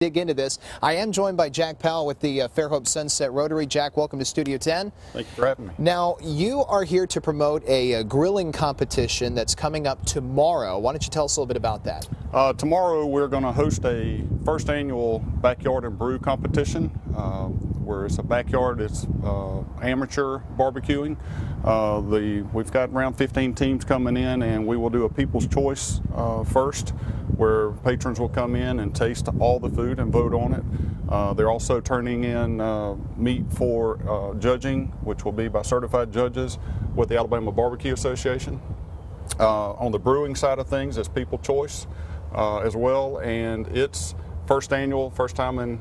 dig into this. I am joined by Jack Powell with the Fairhope Sunset Rotary. Jack, welcome to Studio 10. Thank you for having me. Now, you are here to promote a grilling competition that's coming up tomorrow. Why don't you tell us a little bit about that? Tomorrow we're going to host a first annual Backyard and Brew competition where it's a backyard, it's amateur barbecuing. We've got around 15 teams coming in, and we will do a People's Choice first, where patrons will come in and taste all the food and vote on it. They're also turning in meat for judging, which will be by certified judges with the Alabama Barbecue Association. On the brewing side of things, it's People's Choice as well, and it's first time in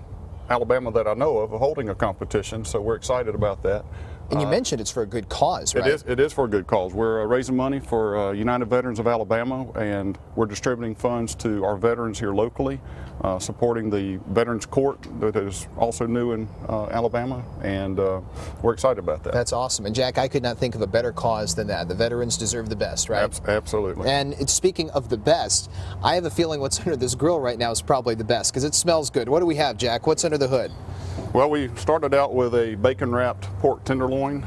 Alabama that I know of holding a competition, so we're excited about that. And you mentioned it's for a good cause, right? It is for a good cause. We're raising money for United Veterans of Alabama, and we're distributing funds to our veterans here locally, supporting the Veterans Court that is also new in Alabama, and we're excited about that. That's awesome. And Jack, I could not think of a better cause than that. The veterans deserve the best, right? Absolutely. And speaking of the best, I have a feeling what's under this grill right now is probably the best, because it smells good. What do we have, Jack? What's under the hood? Well, we started out with a bacon-wrapped pork tenderloin.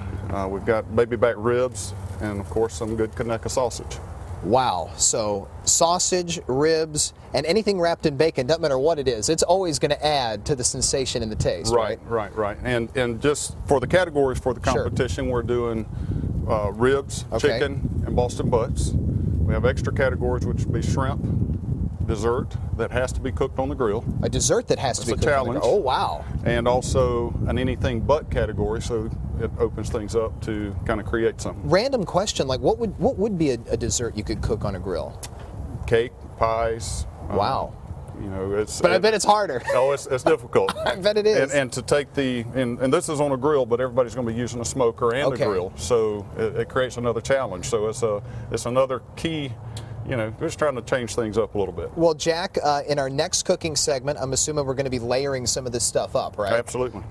We've got baby back ribs, and of course some good Conecuh sausage. Wow, so sausage, ribs, and anything wrapped in bacon, doesn't matter what it is, it's always going to add to the sensation and the taste, right? Right. And just for the categories for the competition, We're doing ribs, chicken, and Boston butts. We have extra categories, which would be shrimp, dessert that has to be cooked on the grill. A dessert that has to be cooked on the grill. Oh, wow. And also an anything but category, so it opens things up to kind of create something. Random question, like what would be a dessert you could cook on a grill? Cake, pies. Wow. You know, but I bet it's harder. Oh, it's difficult. I bet it is. And to take and this is on a grill, but everybody's going to be using a smoker and a grill, so it creates another challenge. So it's another key. You know, we're just trying to change things up a little bit. Well, Jack, in our next cooking segment, I'm assuming we're going to be layering some of this stuff up, right? Absolutely.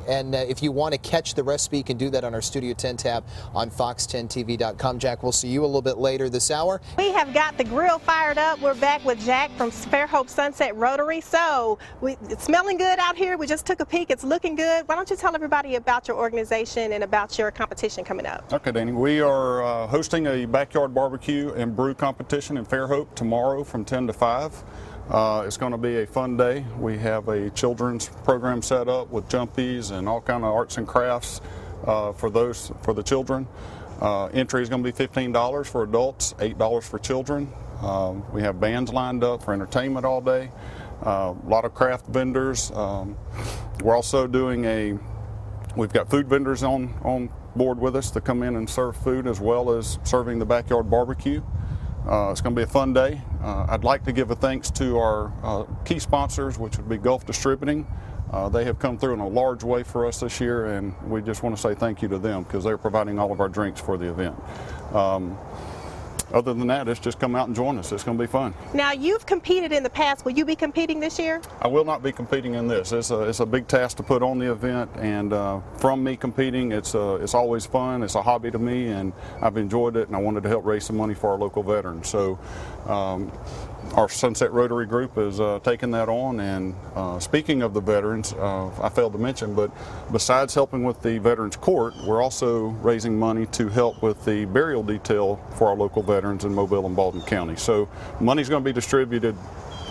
And if you want to catch the recipe, you can do that on our Studio 10 tab on fox10tv.com. Jack, we'll see you a little bit later this hour. We have got the grill fired up. We're back with Jack from Fairhope Sunset Rotary. So it's smelling good out here. We just took a peek. It's looking good. Why don't you tell everybody about your organization and about your competition coming up? Okay, Danny. We are hosting a backyard barbecue and brew competition in Fairhope tomorrow from 10 to 5. It's going to be a fun day. We have a children's program set up with jumpies and all kind of arts and crafts for the children. Entry is going to be $15 for adults, $8 for children. We have bands lined up for entertainment all day. A lot of craft vendors. We're also doing we've got food vendors on board with us to come in and serve food, as well as serving the backyard barbecue. It's going to be a fun day. I'd like to give a thanks to our key sponsors, which would be Gulf Distributing. They have come through in a large way for us this year, and we just want to say thank you to them because they're providing all of our drinks for the event. Other than that, it's just come out and join us. It's going to be fun. Now, you've competed in the past. Will you be competing this year? I will not be competing in this. It's a big task to put on the event, and from me competing, it's always fun. It's a hobby to me, and I've enjoyed it, and I wanted to help raise some money for our local veterans. So our Sunset Rotary group is taking that on, and speaking of the veterans, I failed to mention, but besides helping with the Veterans Court, we're also raising money to help with the burial detail for our local veterans in Mobile and Baldwin County. So money's going to be distributed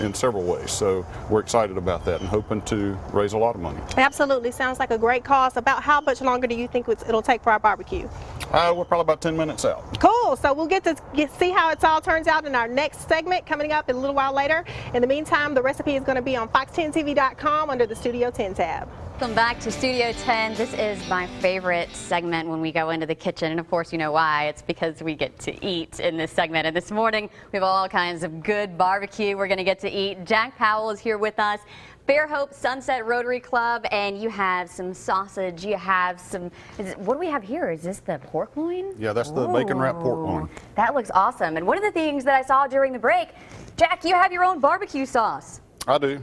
in several ways, so we're excited about that and hoping to raise a lot of money. Absolutely. Sounds like a great cause. About how much longer do you think it'll take for our barbecue? We're probably about 10 minutes out. Cool. So we'll get to see how it all turns out in our next segment coming up in a little while later. In the meantime, the recipe is going to be on fox10tv.com under the Studio 10 tab. Welcome back to Studio 10. This is my favorite segment when we go into the kitchen, and of course you know why. It's because we get to eat in this segment, and this morning we have all kinds of good barbecue we're going to get to eat. Jack Powell is here with us, Fairhope Sunset Rotary Club, and you have some sausage, you have some, what do we have here? Is this the pork loin? Yeah, that's the bacon wrapped pork loin. That looks awesome. And one of the things that I saw during the break, Jack, you have your own barbecue sauce. I do.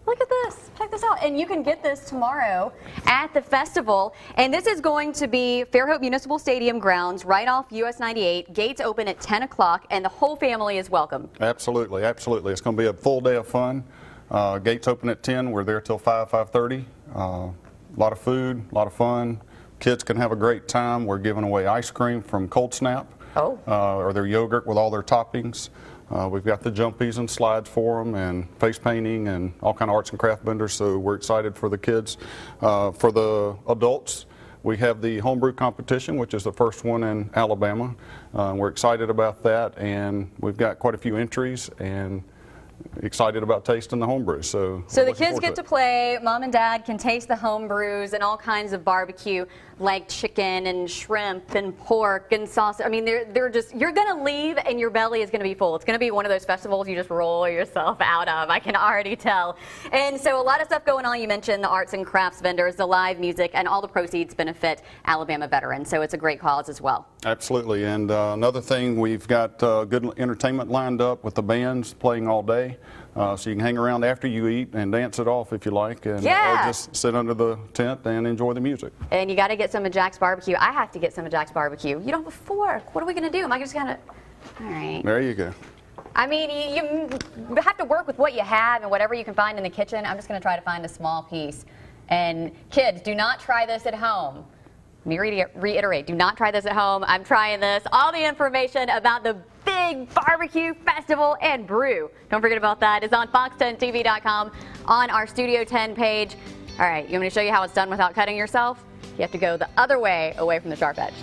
Look at this. Check this out. And you can get this tomorrow at the festival. And this is going to be Fairhope Municipal Stadium grounds right off US 98. Gates open at 10 o'clock, and the whole family is welcome. Absolutely, absolutely. It's going to be a full day of fun. Gates open at 10. We're there till 5:30. A lot of food, a lot of fun. Kids can have a great time. We're giving away ice cream from Cold Snap, or their yogurt with all their toppings. We've got the jumpies and slides for them, and face painting, and all kind of arts and craft vendors. So we're excited for the kids. For the adults, we have the homebrew competition, which is the first one in Alabama. We're excited about that, and we've got quite a few entries, and excited about tasting the homebrew. So the kids get to play, mom and dad can taste the home brews and all kinds of barbecue, like chicken and shrimp and pork and sausage. I mean, they're just, you're going to leave and your belly is going to be full. It's going to be one of those festivals you just roll yourself out of. I can already tell. And so a lot of stuff going on. You mentioned the arts and crafts vendors, the live music, and all the proceeds benefit Alabama veterans. So it's a great cause as well. Absolutely. And another thing, we've got good entertainment lined up with the bands playing all day. So you can hang around after you eat and dance it off if you like, and or just sit under the tent and enjoy the music. And you got to get some of Jack's barbecue. I have to get some of Jack's barbecue. You don't have a fork. What are we going to do? Am I just going to... All right. There you go. I mean, you have to work with what you have and whatever you can find in the kitchen. I'm just going to try to find a small piece. And kids, do not try this at home. Let me reiterate, do not try this at home. I'm trying this. All the information about the big barbecue festival and brew, don't forget about that, is on fox10tv.com on our Studio 10 page. All right, you want me to show you how it's done without cutting yourself? You have to go the other way, away from the sharp edge.